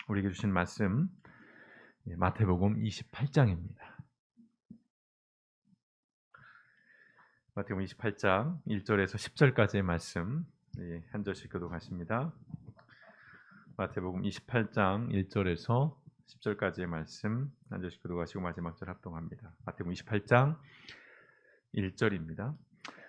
우리에게 주신 말씀 마태복음 28장입니다. 마태복음 28장 1절에서 10절까지의 말씀 한 절씩 교독하십니다. 마태복음 28장 1절에서 10절까지의 말씀 한 절씩 교독하시고 마지막 절 합동합니다. 마태복음 28장 1절입니다.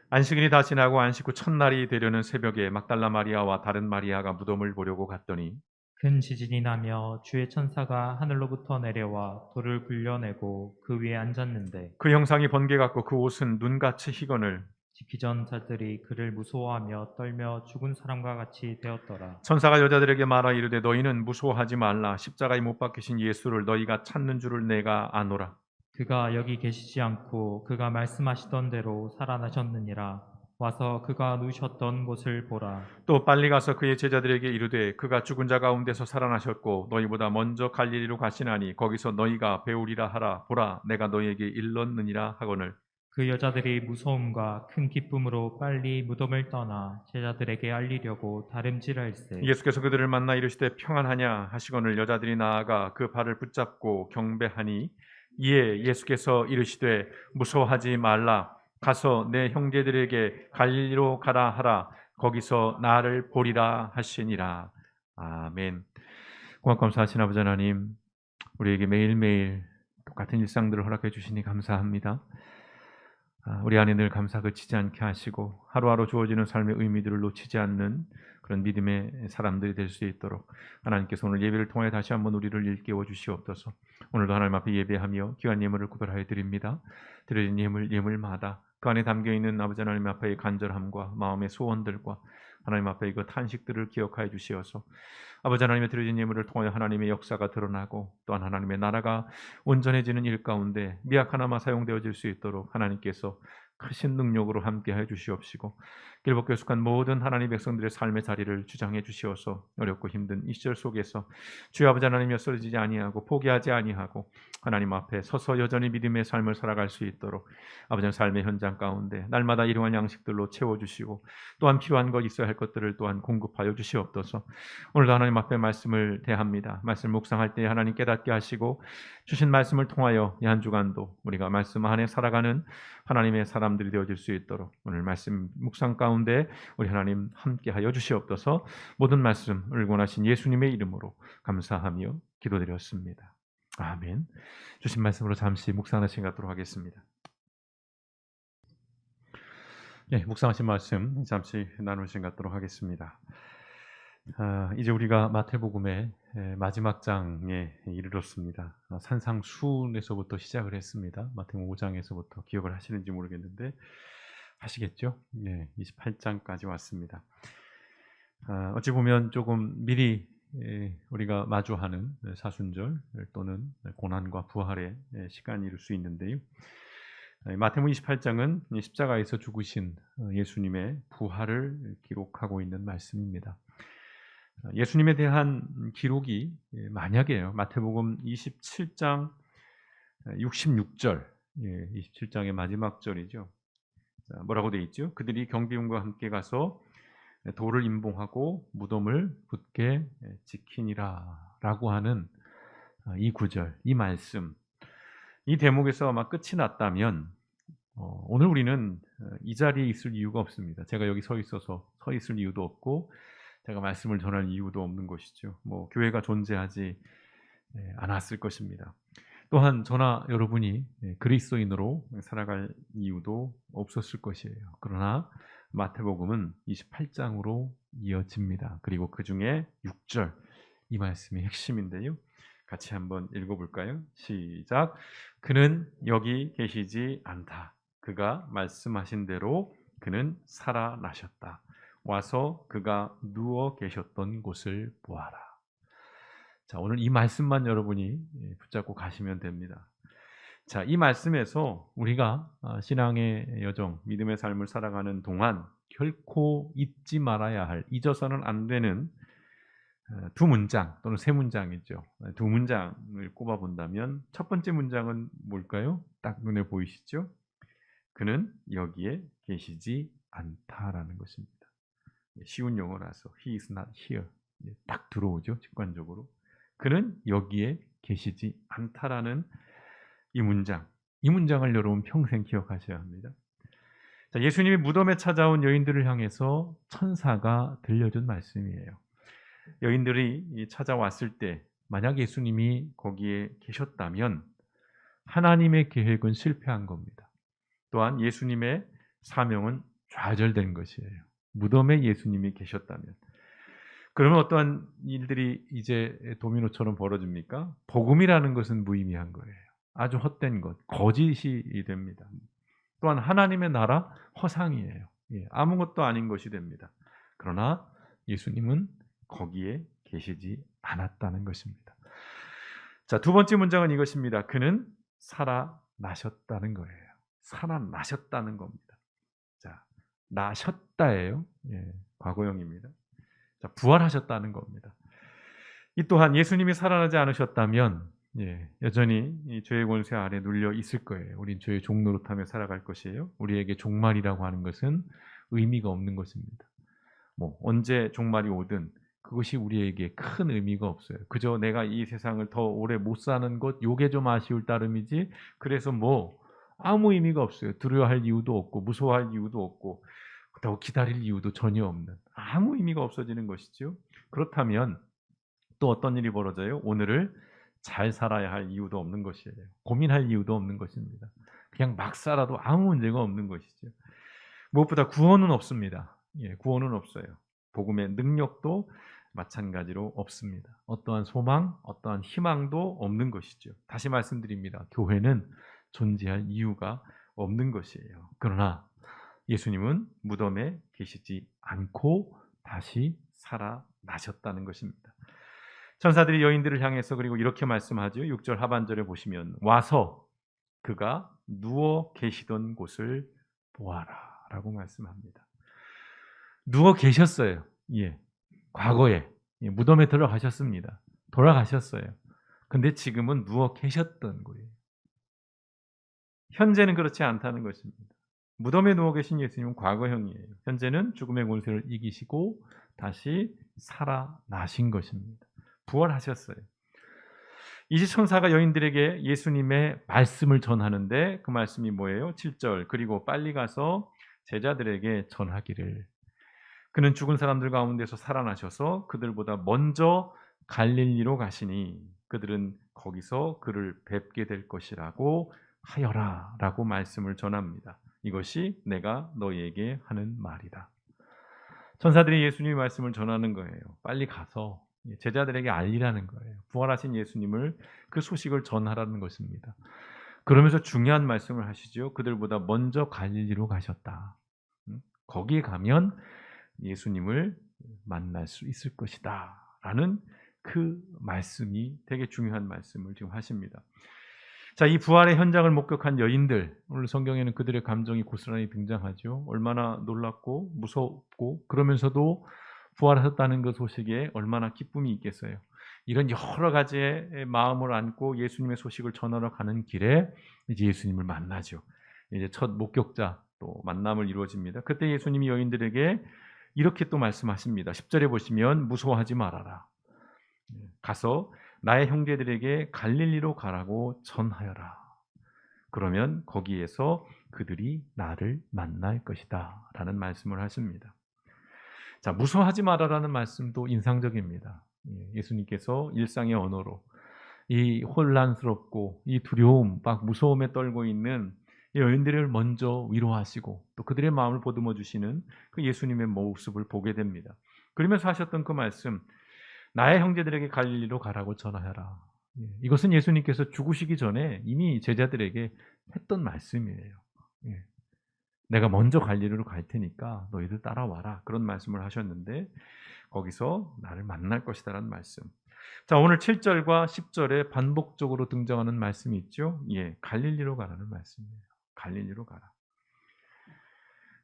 안식일이 다 지나고 안식 후 첫날이 되려는 새벽에 막달라 마리아와 다른 마리아가 무덤을 보려고 갔더니 큰 지진이 나며 주의 천사가 하늘로부터 내려와 돌을 굴려내고 그 위에 앉았는데 그 형상이 번개 같고 그 옷은 눈같이 희거늘 지키 전 자들이 그를 무서워하며 떨며 죽은 사람과 같이 되었더라. 천사가 여자들에게 말하 이르되 너희는 무서워하지 말라 십자가에 못 박히신 예수를 너희가 찾는 줄을 내가 아노라. 그가 여기 계시지 않고 그가 말씀하시던 대로 살아나셨느니라. 와서 그가 누우셨던 곳을 보라. 또 빨리 가서 그의 제자들에게 이르되 그가 죽은 자 가운데서 살아나셨고 너희보다 먼저 갈릴리로 가시나니 거기서 너희가 배우리라 하라. 보라 내가 너희에게 일렀느니라 하거늘 그 여자들이 무서움과 큰 기쁨으로 빨리 무덤을 떠나 제자들에게 알리려고 다름질할세. 예수께서 그들을 만나 이르시되 평안하냐 하시거늘 여자들이 나아가 그 발을 붙잡고 경배하니 이에 예수께서 이르시되 무서워하지 말라 가서 내 형제들에게 갈릴리로 가라 하라 거기서 나를 보리라 하시니라. 아멘. 고맙고 감사하신 아버지 하나님, 우리에게 매일매일 똑같은 일상들을 허락해 주시니 감사합니다. 우리 안에 늘 감사 그치지 않게 하시고 하루하루 주어지는 삶의 의미들을 놓치지 않는 그런 믿음의 사람들이 될 수 있도록 하나님께서 오늘 예배를 통해 다시 한번 우리를 일깨워 주시옵소서. 오늘도 하나님 앞에 예배하며 귀한 예물을 구별하여 드립니다. 드려진 예물마다 그 안에 담겨있는 아버지 하나님 앞의 간절함과 마음의 소원들과 하나님 앞에 그 탄식들을 기억하여 주시어서 아버지 하나님의 드려진 예물을 통하여 하나님의 역사가 드러나고 또한 하나님의 나라가 온전해지는 일 가운데 미약하나마 사용되어질 수 있도록 하나님께서 크신 능력으로 함께해 주시옵시고 길벗겨 속한 모든 하나님 백성들의 삶의 자리를 주장해 주시어서 어렵고 힘든 이 시절 속에서 주의 아버지 하나님여 쓰러지지 아니하고 포기하지 아니하고 하나님 앞에 서서 여전히 믿음의 삶을 살아갈 수 있도록 아버지 삶의 현장 가운데 날마다 일용할 양식들로 채워주시고 또한 필요한 것 있어야 할 것들을 또한 공급하여 주시옵소서. 오늘도 하나님 앞에 말씀을 대합니다. 말씀 묵상할 때 하나님 깨닫게 하시고 주신 말씀을 통하여 이 한 주간도 우리가 말씀 안에 살아가는 하나님의 사람들이 되어질 수 있도록 오늘 말씀 묵상 가운데 우리 하나님 함께하여 주시옵소서. 모든 말씀을 원하신 예수님의 이름으로 감사하며 기도드렸습니다. 아멘. 주신 말씀으로 잠시 묵상하신 갖도록 하겠습니다. 묵상하신 말씀 잠시 나누신 갖도록 하겠습니다. 이제 우리가 마태복음의 마지막 장에 이르렀습니다. 산상수훈에서부터 시작을 했습니다. 마태복음 5장에서부터 기억을 하시는지 모르겠는데 하시겠죠? 28장까지 왔습니다. 어찌 보면 조금 미리 우리가 마주하는 사순절 또는 고난과 부활의 시간일 수 있는데요. 마태복음 28장은 십자가에서 죽으신 예수님의 부활을 기록하고 있는 말씀입니다. 예수님에 대한 기록이 만약에요. 마태복음 27장 66절, 27장의 마지막 절이죠. 뭐라고 되어 있죠? 그들이 경비원과 함께 가서 돌을 임봉하고 무덤을 굳게 지키니라 라고 하는 이 구절, 이 말씀, 이 대목에서 아마 끝이 났다면 오늘 우리는 이 자리에 있을 이유가 없습니다. 제가 여기 서 있을 이유도 없고 제가 말씀을 전할 이유도 없는 것이죠. 교회가 존재하지 않았을 것입니다. 또한 저나 여러분이 그리스도인으로 살아갈 이유도 없었을 것이에요. 그러나 마태복음은 28장으로 이어집니다. 그리고 그 중에 6절, 이 말씀이 핵심인데요. 같이 한번 읽어볼까요? 시작. 그는 여기 계시지 않다. 그가 말씀하신 대로 그는 살아나셨다. 와서 그가 누워 계셨던 곳을 보아라. 자, 오늘 이 말씀만 여러분이 붙잡고 가시면 됩니다. 자, 이 말씀에서 우리가 신앙의 여정, 믿음의 삶을 살아가는 동안 결코 잊지 말아야 할, 잊어서는 안 되는 두 문장 또는 세 문장이죠. 두 문장을 꼽아본다면 첫 번째 문장은 뭘까요? 딱 눈에 보이시죠? 그는 여기에 계시지 않다라는 것입니다. 쉬운 용어라서 He is not here. 딱 들어오죠, 직관적으로. 그는 여기에 계시지 않다라는 이 문장을 여러분 평생 기억하셔야 합니다. 자, 예수님이 무덤에 찾아온 여인들을 향해서 천사가 들려준 말씀이에요. 여인들이 찾아왔을 때 만약 예수님이 거기에 계셨다면 하나님의 계획은 실패한 겁니다. 또한 예수님의 사명은 좌절된 것이에요. 무덤에 예수님이 계셨다면. 그러면 어떠한 일들이 이제 도미노처럼 벌어집니까? 복음이라는 것은 무의미한 거예요. 아주 헛된 것, 거짓이 됩니다. 또한 하나님의 나라 허상이에요. 아무것도 아닌 것이 됩니다. 그러나 예수님은 거기에 계시지 않았다는 것입니다. 자, 두 번째 문장은 이것입니다. 그는 살아나셨다는 거예요. 살아나셨다는 겁니다. 자, 나셨다예요. 과거형입니다. 자, 부활하셨다는 겁니다. 이 또한 예수님이 살아나지 않으셨다면 여전히 이 죄의 권세 아래 눌려 있을 거예요. 우린 죄의 종노릇하며 살아갈 것이에요. 우리에게 종말이라고 하는 것은 의미가 없는 것입니다. 언제 종말이 오든 그것이 우리에게 큰 의미가 없어요. 그저 내가 이 세상을 더 오래 못 사는 것, 요게 좀 아쉬울 따름이지. 그래서 아무 의미가 없어요. 두려워할 이유도 없고 무서워할 이유도 없고 더 기다릴 이유도 전혀 없는 아무 의미가 없어지는 것이죠. 그렇다면 또 어떤 일이 벌어져요? 오늘을 잘 살아야 할 이유도 없는 것이에요. 고민할 이유도 없는 것입니다. 그냥 막 살아도 아무 문제가 없는 것이죠. 무엇보다 구원은 없습니다. 구원은 없어요. 복음의 능력도 마찬가지로 없습니다. 어떠한 소망, 어떠한 희망도 없는 것이죠. 다시 말씀드립니다. 교회는 존재할 이유가 없는 것이에요. 그러나 예수님은 무덤에 계시지 않고 다시 살아나셨다는 것입니다. 천사들이 여인들을 향해서 그리고 이렇게 말씀하죠. 6절 하반절에 보시면 와서 그가 누워 계시던 곳을 보아라 라고 말씀합니다. 누워 계셨어요. 과거에 무덤에 들어가셨습니다. 돌아가셨어요. 근데 지금은 누워 계셨던 거예요. 현재는 그렇지 않다는 것입니다. 무덤에 누워 계신 예수님은 과거형이에요. 현재는 죽음의 권세를 이기시고 다시 살아나신 것입니다. 부활하셨어요. 이제 천사가 여인들에게 예수님의 말씀을 전하는데 그 말씀이 뭐예요? 7절 그리고 빨리 가서 제자들에게 전하기를 그는 죽은 사람들 가운데서 살아나셔서 그들보다 먼저 갈릴리로 가시니 그들은 거기서 그를 뵙게 될 것이라고 하여라 라고 말씀을 전합니다. 이것이 내가 너희에게 하는 말이다. 천사들이 예수님의 말씀을 전하는 거예요. 빨리 가서 제자들에게 알리라는 거예요. 부활하신 예수님을 그 소식을 전하라는 것입니다. 그러면서 중요한 말씀을 하시죠. 그들보다 먼저 갈릴리로 가셨다. 거기에 가면 예수님을 만날 수 있을 것이다 라는 그 말씀이 되게 중요한 말씀을 지금 하십니다. 자, 이 부활의 현장을 목격한 여인들, 오늘 성경에는 그들의 감정이 고스란히 등장하죠. 얼마나 놀랍고 무섭고 그러면서도 부활하셨다는 그 소식에 얼마나 기쁨이 있겠어요. 이런 여러 가지의 마음을 안고 예수님의 소식을 전하러 가는 길에 이제 예수님을 만나죠. 이제 첫 목격자 또 만남을 이루어집니다. 그때 예수님이 여인들에게 이렇게 또 말씀하십니다. 10절에 보시면 무서워하지 말아라. 가서 나의 형제들에게 갈릴리로 가라고 전하여라. 그러면 거기에서 그들이 나를 만날 것이다 라는 말씀을 하십니다. 자, 무서워하지 말아라는 말씀도 인상적입니다. 예수님께서 일상의 언어로 이 혼란스럽고 이 두려움, 막 무서움에 떨고 있는 여인들을 먼저 위로하시고 또 그들의 마음을 보듬어 주시는 그 예수님의 모습을 보게 됩니다. 그러면서 하셨던 그 말씀, 나의 형제들에게 갈릴리로 가라고 전하여라. 이것은 예수님께서 죽으시기 전에 이미 제자들에게 했던 말씀이에요. 내가 먼저 갈릴리로 갈 테니까 너희들 따라와라. 그런 말씀을 하셨는데 거기서 나를 만날 것이다라는 말씀. 자, 오늘 7절과 10절에 반복적으로 등장하는 말씀이 있죠. 갈릴리로 가라는 말씀이에요. 갈릴리로 가라.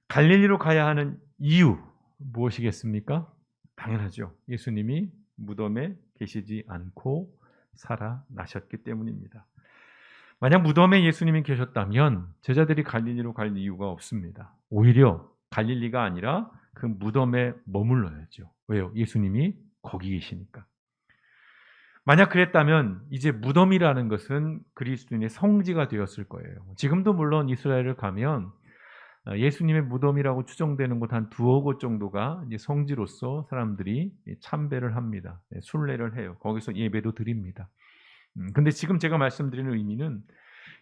갈릴리로 가야 하는 이유 무엇이겠습니까? 당연하죠. 예수님이 무덤에 계시지 않고 살아나셨기 때문입니다. 만약 무덤에 예수님이 계셨다면 제자들이 갈릴리로 갈 이유가 없습니다. 오히려 갈릴리가 아니라 그 무덤에 머물러야죠. 왜요? 예수님이 거기 계시니까. 만약 그랬다면 이제 무덤이라는 것은 그리스도인의 성지가 되었을 거예요. 지금도 물론 이스라엘을 가면 예수님의 무덤이라고 추정되는 곳 한 두어 곳 정도가 이제 성지로서 사람들이 참배를 합니다. 순례를 해요. 거기서 예배도 드립니다. 근데 지금 제가 말씀드리는 의미는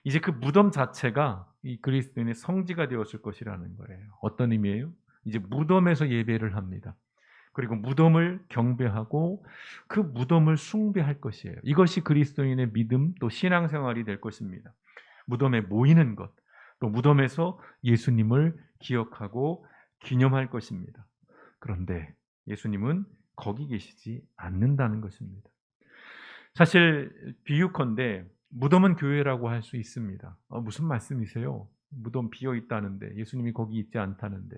이제 그 무덤 자체가 이 그리스도인의 성지가 되었을 것이라는 거예요. 어떤 의미예요? 이제 무덤에서 예배를 합니다. 그리고 무덤을 경배하고 그 무덤을 숭배할 것이에요. 이것이 그리스도인의 믿음 또 신앙생활이 될 것입니다. 무덤에 모이는 것, 또 무덤에서 예수님을 기억하고 기념할 것입니다. 그런데 예수님은 거기 계시지 않는다는 것입니다. 사실 비유컨대 무덤은 교회라고 할 수 있습니다. 무슨 말씀이세요? 무덤 비어 있다는데, 예수님이 거기 있지 않다는데.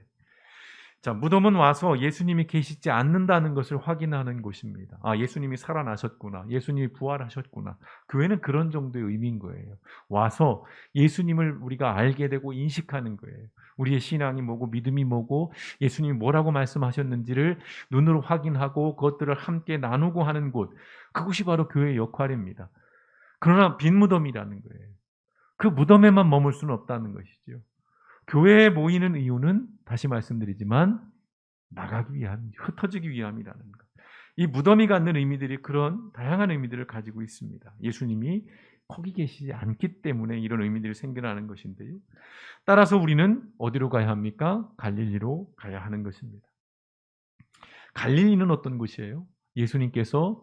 자, 무덤은 와서 예수님이 계시지 않는다는 것을 확인하는 곳입니다. 아, 예수님이 살아나셨구나. 예수님이 부활하셨구나. 교회는 그런 정도의 의미인 거예요. 와서 예수님을 우리가 알게 되고 인식하는 거예요. 우리의 신앙이 뭐고 믿음이 뭐고 예수님이 뭐라고 말씀하셨는지를 눈으로 확인하고 그것들을 함께 나누고 하는 곳. 그것이 바로 교회의 역할입니다. 그러나 빈 무덤이라는 거예요. 그 무덤에만 머물 수는 없다는 것이죠. 교회에 모이는 이유는 다시 말씀드리지만 나가기 위함, 흩어지기 위함이라는 것. 이 무덤이 갖는 의미들이 그런 다양한 의미들을 가지고 있습니다. 예수님이 거기 계시지 않기 때문에 이런 의미들이 생겨나는 것인데요. 따라서 우리는 어디로 가야 합니까? 갈릴리로 가야 하는 것입니다. 갈릴리는 어떤 곳이에요? 예수님께서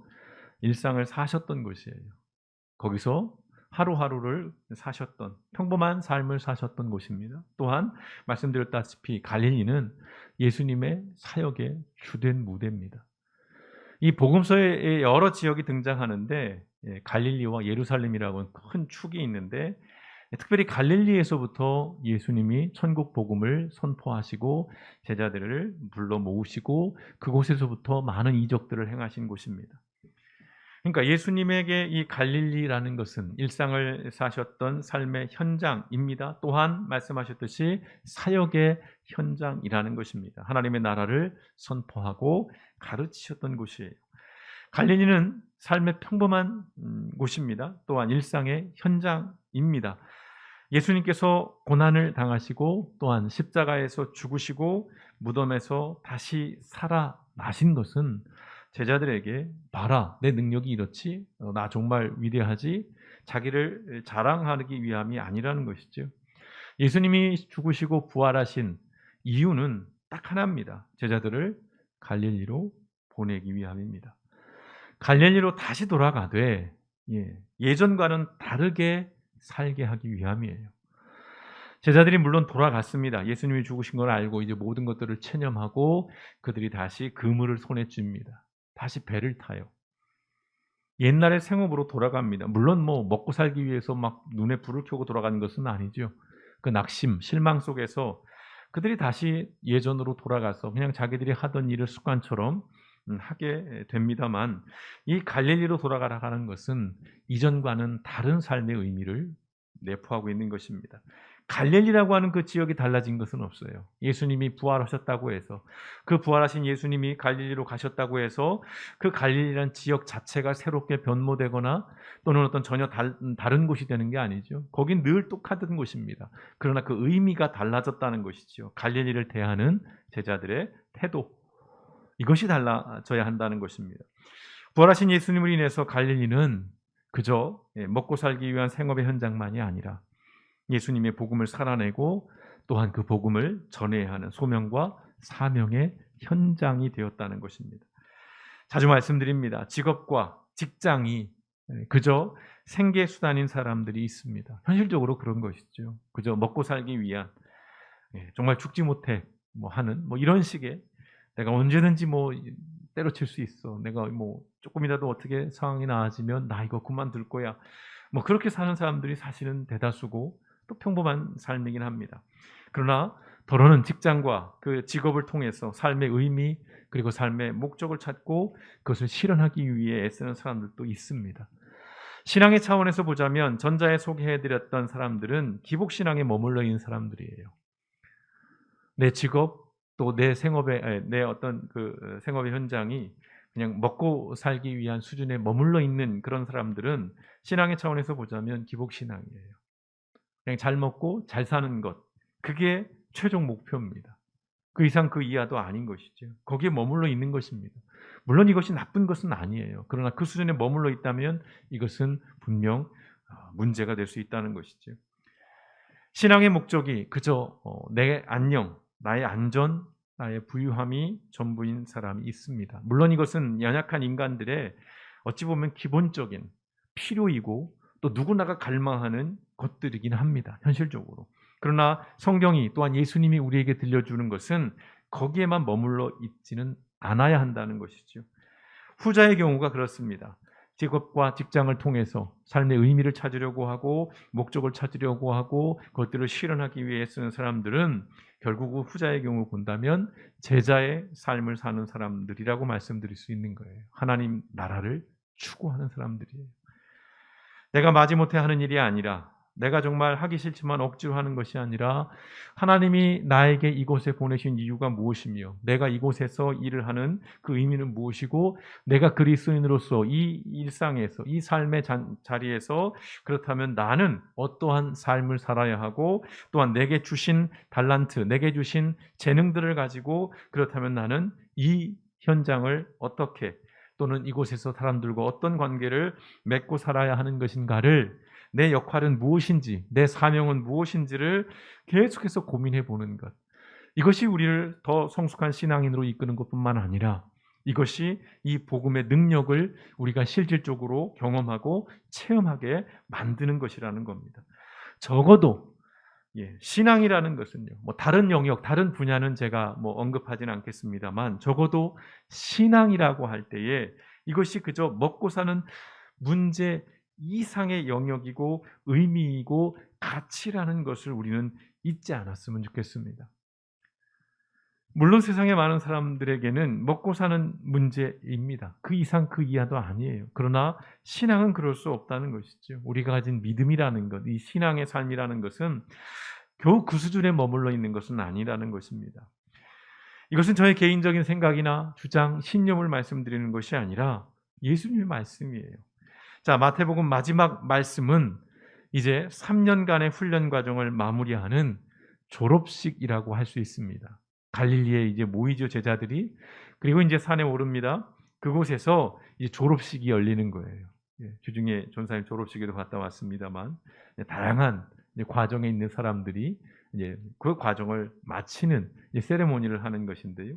일상을 사셨던 곳이에요. 거기서 하루하루를 사셨던 평범한 삶을 사셨던 곳입니다. 또한 말씀드렸다시피 갈릴리는 예수님의 사역의 주된 무대입니다. 이 복음서에 여러 지역이 등장하는데 갈릴리와 예루살렘이라고 큰 축이 있는데 특별히 갈릴리에서부터 예수님이 천국 복음을 선포하시고 제자들을 불러 모으시고 그곳에서부터 많은 이적들을 행하신 곳입니다. 그러니까 예수님에게 이 갈릴리라는 것은 일상을 사셨던 삶의 현장입니다. 또한 말씀하셨듯이 사역의 현장이라는 것입니다. 하나님의 나라를 선포하고 가르치셨던 곳이에요. 갈릴리는 삶의 평범한 곳입니다. 또한 일상의 현장입니다. 예수님께서 고난을 당하시고 또한 십자가에서 죽으시고 무덤에서 다시 살아나신 것은 제자들에게 봐라, 내 능력이 이렇지, 나 정말 위대하지, 자기를 자랑하기 위함이 아니라는 것이죠. 예수님이 죽으시고 부활하신 이유는 딱 하나입니다. 제자들을 갈릴리로 보내기 위함입니다. 갈릴리로 다시 돌아가되 예전과는 다르게 살게 하기 위함이에요. 제자들이 물론 돌아갔습니다. 예수님이 죽으신 걸 알고 이제 모든 것들을 체념하고 그들이 다시 그물을 손에 쥡니다. 다시 배를 타요. 옛날의 생업으로 돌아갑니다. 물론 뭐 먹고 살기 위해서 막 눈에 불을 켜고 돌아가는 것은 아니죠. 그 낙심, 실망 속에서 그들이 다시 예전으로 돌아가서 그냥 자기들이 하던 일을 습관처럼 하게 됩니다만 이 갈릴리로 돌아가라는 것은 이전과는 다른 삶의 의미를 내포하고 있는 것입니다. 갈릴리라고 하는 그 지역이 달라진 것은 없어요. 예수님이 부활하셨다고 해서 그 부활하신 예수님이 갈릴리로 가셨다고 해서 그 갈릴리라는 지역 자체가 새롭게 변모되거나 또는 어떤 전혀 다른 곳이 되는 게 아니죠. 거긴 늘 똑같은 곳입니다. 그러나 그 의미가 달라졌다는 것이죠. 갈릴리를 대하는 제자들의 태도, 이것이 달라져야 한다는 것입니다. 부활하신 예수님을 인해서 갈릴리는 그저 먹고 살기 위한 생업의 현장만이 아니라 예수님의 복음을 살아내고 또한 그 복음을 전해야 하는 소명과 사명의 현장이 되었다는 것입니다. 자주 말씀드립니다. 직업과 직장이 그저 생계 수단인 사람들이 있습니다. 현실적으로 그런 것이죠. 그저 먹고 살기 위한 정말 죽지 못해 하는 이런 식의 내가 언제든지 때려칠 수 있어. 내가 조금이라도 어떻게 상황이 나아지면 나 이거 그만둘 거야. 그렇게 사는 사람들이 사실은 대다수고 또 평범한 삶이긴 합니다. 그러나 더러는 직장과 그 직업을 통해서 삶의 의미 그리고 삶의 목적을 찾고 그것을 실현하기 위해 애쓰는 사람들도 있습니다. 신앙의 차원에서 보자면 전자에 소개해드렸던 사람들은 기복신앙에 머물러 있는 사람들이에요. 내 직업 또 내 생업의 내 어떤 그 생업의 현장이 그냥 먹고 살기 위한 수준에 머물러 있는 그런 사람들은 신앙의 차원에서 보자면 기복신앙이에요. 그냥 잘 먹고 잘 사는 것, 그게 최종 목표입니다. 그 이상 그 이하도 아닌 것이죠. 거기에 머물러 있는 것입니다. 물론 이것이 나쁜 것은 아니에요. 그러나 그 수준에 머물러 있다면 이것은 분명 문제가 될 수 있다는 것이죠. 신앙의 목적이 그저 내 안녕, 나의 안전, 나의 부유함이 전부인 사람이 있습니다. 물론 이것은 연약한 인간들의 어찌 보면 기본적인 필요이고 또 누구나가 갈망하는 것들이긴 합니다. 현실적으로. 그러나 성경이 또한 예수님이 우리에게 들려주는 것은 거기에만 머물러 있지는 않아야 한다는 것이죠. 후자의 경우가 그렇습니다. 직업과 직장을 통해서 삶의 의미를 찾으려고 하고 목적을 찾으려고 하고 그것들을 실현하기 위해 쓰는 사람들은 결국 후자의 경우 본다면 제자의 삶을 사는 사람들이라고 말씀드릴 수 있는 거예요. 하나님 나라를 추구하는 사람들이에요. 내가 마지못해 하는 일이 아니라 내가 정말 하기 싫지만 억지로 하는 것이 아니라 하나님이 나에게 이곳에 보내신 이유가 무엇이며 내가 이곳에서 일을 하는 그 의미는 무엇이고 내가 그리스도인으로서 이 일상에서 이 삶의 자리에서 그렇다면 나는 어떠한 삶을 살아야 하고 또한 내게 주신 달란트, 내게 주신 재능들을 가지고 그렇다면 나는 이 현장을 어떻게 또는 이곳에서 사람들과 어떤 관계를 맺고 살아야 하는 것인가를 내 역할은 무엇인지, 내 사명은 무엇인지를 계속해서 고민해 보는 것. 이것이 우리를 더 성숙한 신앙인으로 이끄는 것뿐만 아니라 이것이 이 복음의 능력을 우리가 실질적으로 경험하고 체험하게 만드는 것이라는 겁니다. 적어도 신앙이라는 것은요. 뭐 다른 영역, 다른 분야는 제가 뭐 언급하지는 않겠습니다만 적어도 신앙이라고 할 때에 이것이 그저 먹고 사는 문제 이상의 영역이고 의미이고 가치라는 것을 우리는 잊지 않았으면 좋겠습니다. 물론 세상의 많은 사람들에게는 먹고 사는 문제입니다. 그 이상 그 이하도 아니에요. 그러나 신앙은 그럴 수 없다는 것이죠. 우리가 가진 믿음이라는 것, 이 신앙의 삶이라는 것은 겨우 그 수준에 머물러 있는 것은 아니라는 것입니다. 이것은 저의 개인적인 생각이나 주장, 신념을 말씀드리는 것이 아니라 예수님의 말씀이에요. 자, 마태복음 마지막 말씀은 이제 3년간의 훈련 과정을 마무리하는 졸업식이라고 할 수 있습니다. 갈릴리에 이제 모이죠, 제자들이. 그리고 이제 산에 오릅니다. 그곳에서 이제 졸업식이 열리는 거예요. 주중에 전사님 졸업식에도 갔다 왔습니다만 다양한 이제 과정에 있는 사람들이 이제 그 과정을 마치는 이제 세레모니를 하는 것인데요.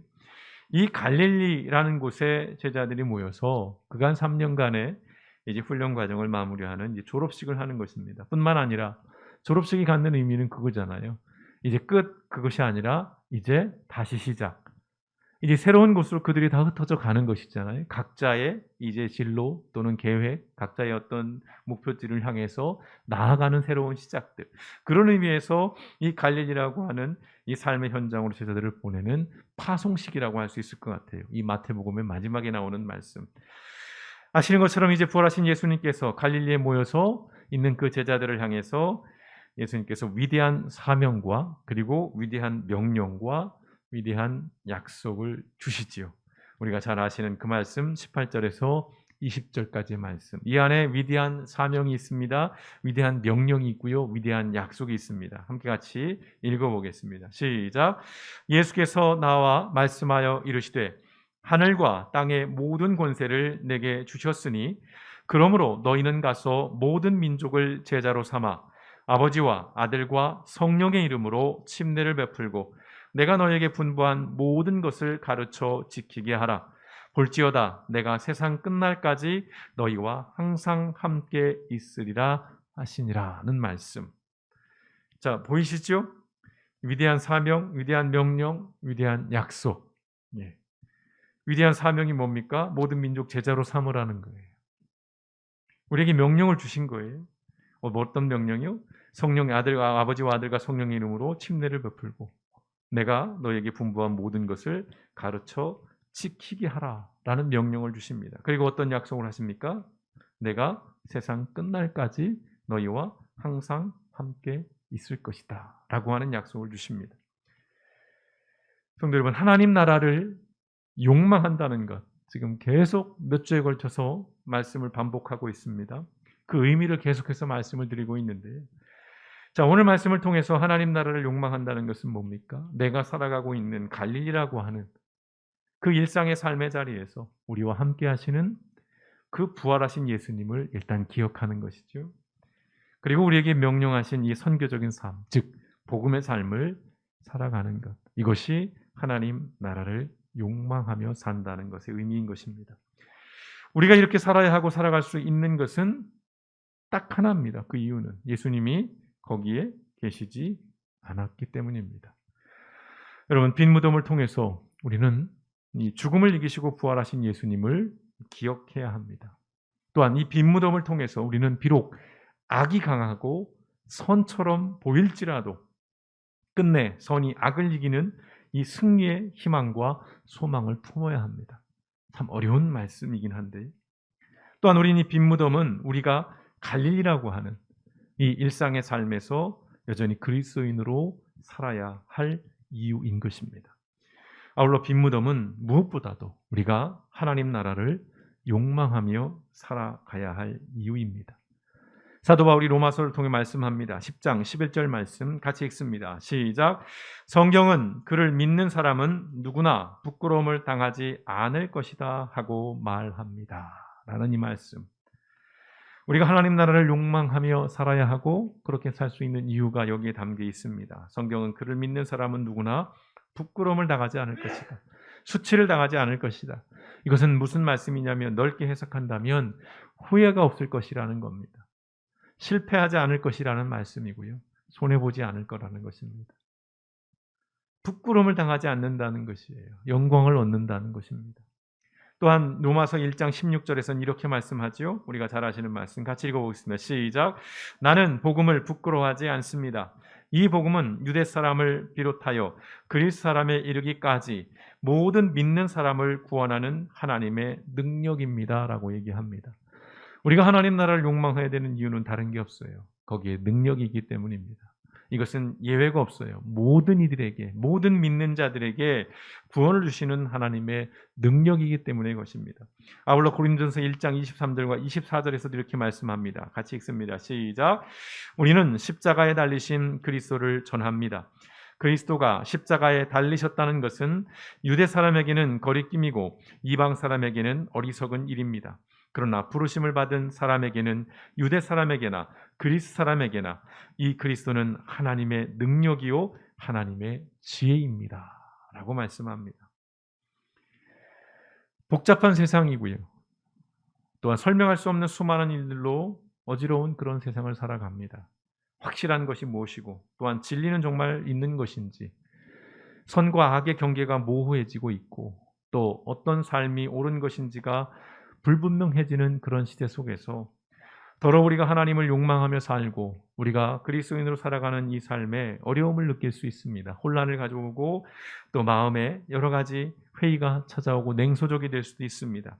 이 갈릴리라는 곳에 제자들이 모여서 그간 3년간의 이제 훈련 과정을 마무리하는 이제 졸업식을 하는 것입니다. 뿐만 아니라 졸업식이 갖는 의미는 그거잖아요. 이제 끝 그것이 아니라 이제 다시 시작. 이제 새로운 곳으로 그들이 다 흩어져 가는 것이잖아요. 각자의 이제 진로 또는 계획, 각자의 어떤 목표지를 향해서 나아가는 새로운 시작들. 그런 의미에서 이 갈릴리라고 하는 이 삶의 현장으로 제자들을 보내는 파송식이라고 할 수 있을 것 같아요. 이 마태복음의 마지막에 나오는 말씀. 아시는 것처럼 이제 부활하신 예수님께서 갈릴리에 모여서 있는 그 제자들을 향해서 예수님께서 위대한 사명과 그리고 위대한 명령과 위대한 약속을 주시지요. 우리가 잘 아시는 그 말씀 18절에서 20절까지의 말씀. 이 안에 위대한 사명이 있습니다. 위대한 명령이 있고요. 위대한 약속이 있습니다. 함께 같이 읽어보겠습니다. 시작. 예수께서 나와 말씀하여 이르시되 하늘과 땅의 모든 권세를 내게 주셨으니 그러므로 너희는 가서 모든 민족을 제자로 삼아 아버지와 아들과 성령의 이름으로 침례를 베풀고 내가 너에게 분부한 모든 것을 가르쳐 지키게 하라. 볼지어다 내가 세상 끝날까지 너희와 항상 함께 있으리라 하시니라는 말씀. 자, 보이시죠? 위대한 사명, 위대한 명령, 위대한 약속. 위대한 사명이 뭡니까? 모든 민족 제자로 삼으라는 거예요. 우리에게 명령을 주신 거예요. 어떤 명령이요? 성령의 아들과 아버지와 아들과 성령의 이름으로 침례를 베풀고 내가 너에게 분부한 모든 것을 가르쳐 지키게 하라라는 명령을 주십니다. 그리고 어떤 약속을 하십니까? 내가 세상 끝날까지 너희와 항상 함께 있을 것이다 라고 하는 약속을 주십니다. 성도 여러분, 하나님 나라를 욕망한다는 것, 지금 계속 몇 주에 걸쳐서 말씀을 반복하고 있습니다. 그 의미를 계속해서 말씀을 드리고 있는데요. 자, 오늘 말씀을 통해서 하나님 나라를 욕망한다는 것은 뭡니까? 내가 살아가고 있는 갈릴리라고 하는 그 일상의 삶의 자리에서 우리와 함께 하시는 그 부활하신 예수님을 일단 기억하는 것이죠. 그리고 우리에게 명령하신 이 선교적인 삶, 즉 복음의 삶을 살아가는 것. 이것이 하나님 나라를 욕망하며 산다는 것의 의미인 것입니다. 우리가 이렇게 살아야 하고 살아갈 수 있는 것은 딱 하나입니다. 그 이유는 예수님이 거기에 계시지 않았기 때문입니다. 여러분, 빈 무덤을 통해서 우리는 이 죽음을 이기시고 부활하신 예수님을 기억해야 합니다. 또한 이 빈 무덤을 통해서 우리는 비록 악이 강하고 선처럼 보일지라도 끝내 선이 악을 이기는 이 승리의 희망과 소망을 품어야 합니다. 참 어려운 말씀이긴 한데, 또한 우리는 이 빈 무덤은 우리가 갈릴리라고 하는 이 일상의 삶에서 여전히 그리스도인으로 살아야 할 이유인 것입니다. 아울러 빈 무덤은 무엇보다도 우리가 하나님 나라를 욕망하며 살아가야 할 이유입니다. 사도 바울이 로마서를 통해 말씀합니다. 10장 11절 말씀 같이 읽습니다. 시작. 성경은 그를 믿는 사람은 누구나 부끄러움을 당하지 않을 것이다 하고 말합니다. 라는 이 말씀. 우리가 하나님 나라를 욕망하며 살아야 하고 그렇게 살 수 있는 이유가 여기에 담겨 있습니다. 성경은 그를 믿는 사람은 누구나 부끄러움을 당하지 않을 것이다. 수치를 당하지 않을 것이다. 이것은 무슨 말씀이냐면 넓게 해석한다면 후회가 없을 것이라는 겁니다. 실패하지 않을 것이라는 말씀이고요. 손해보지 않을 거라는 것입니다. 부끄러움을 당하지 않는다는 것이에요. 영광을 얻는다는 것입니다. 또한 로마서 1장 16절에서는 이렇게 말씀하죠. 우리가 잘 아시는 말씀 같이 읽어보겠습니다. 시작. 나는 복음을 부끄러워하지 않습니다. 이 복음은 유대 사람을 비롯하여 그리스 사람에 이르기까지 모든 믿는 사람을 구원하는 하나님의 능력입니다. 라고 얘기합니다. 우리가 하나님 나라를 욕망해야 되는 이유는 다른 게 없어요. 거기에 능력이 있기 때문입니다. 이것은 예외가 없어요. 모든 이들에게, 모든 믿는 자들에게 구원을 주시는 하나님의 능력이기 때문의 것입니다. 아울러 고린도전서 1장 23절과 24절에서도 이렇게 말씀합니다. 같이 읽습니다. 시작. 우리는 십자가에 달리신 그리스도를 전합니다. 그리스도가 십자가에 달리셨다는 것은 유대 사람에게는 거리낌이고 이방 사람에게는 어리석은 일입니다. 그러나 부르심을 받은 사람에게는 유대 사람에게나 그리스 사람에게나 이 그리스도는 하나님의 능력이요 하나님의 지혜입니다. 라고 말씀합니다. 복잡한 세상이고요. 또한 설명할 수 없는 수많은 일들로 어지러운 그런 세상을 살아갑니다. 확실한 것이 무엇이고 또한 진리는 정말 있는 것인지 선과 악의 경계가 모호해지고 있고 또 어떤 삶이 옳은 것인지가 불분명해지는 그런 시대 속에서 더러 우리가 하나님을 욕망하며 살고 우리가 그리스도인으로 살아가는 이 삶에 어려움을 느낄 수 있습니다. 혼란을 가져오고 또 마음에 여러 가지 회의가 찾아오고 냉소적이 될 수도 있습니다.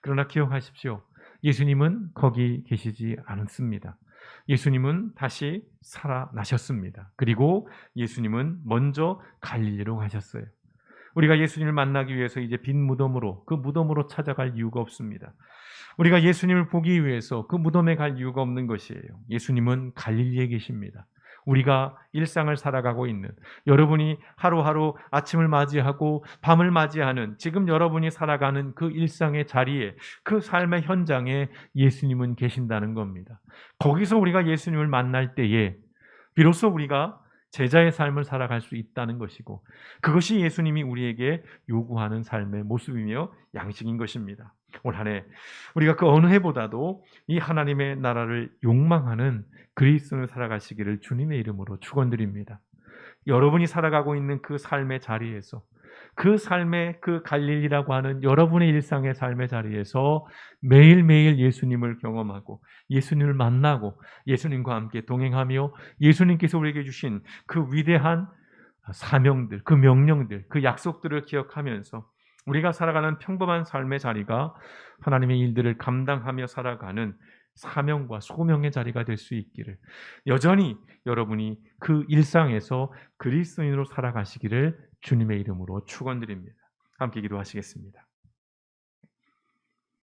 그러나 기억하십시오. 예수님은 거기 계시지 않습니다. 예수님은 다시 살아나셨습니다. 그리고 예수님은 먼저 갈릴리로 가셨어요. 우리가 예수님을 만나기 위해서 이제 빈 무덤으로 그 무덤으로 찾아갈 이유가 없습니다. 우리가 예수님을 보기 위해서 그 무덤에 갈 이유가 없는 것이에요. 예수님은 갈릴리에 계십니다. 우리가 일상을 살아가고 있는 여러분이 하루하루 아침을 맞이하고 밤을 맞이하는 지금 여러분이 살아가는 그 일상의 자리에 그 삶의 현장에 예수님은 계신다는 겁니다. 거기서 우리가 예수님을 만날 때에 비로소 우리가 제자의 삶을 살아갈 수 있다는 것이고 그것이 예수님이 우리에게 요구하는 삶의 모습이며 양식인 것입니다. 올 한 해 우리가 그 어느 해보다도 이 하나님의 나라를 욕망하는 그리스도인을 살아가시기를 주님의 이름으로 축원드립니다. 여러분이 살아가고 있는 그 삶의 자리에서 그 삶의 그 갈릴리라고 하는 여러분의 일상의 삶의 자리에서 매일매일 예수님을 경험하고 예수님을 만나고 예수님과 함께 동행하며 예수님께서 우리에게 주신 그 위대한 사명들, 그 명령들, 그 약속들을 기억하면서 우리가 살아가는 평범한 삶의 자리가 하나님의 일들을 감당하며 살아가는 사명과 소명의 자리가 될 수 있기를 여전히 여러분이 그 일상에서 그리스도인으로 살아가시기를 주님의 이름으로 축원드립니다. 함께 기도하시겠습니다.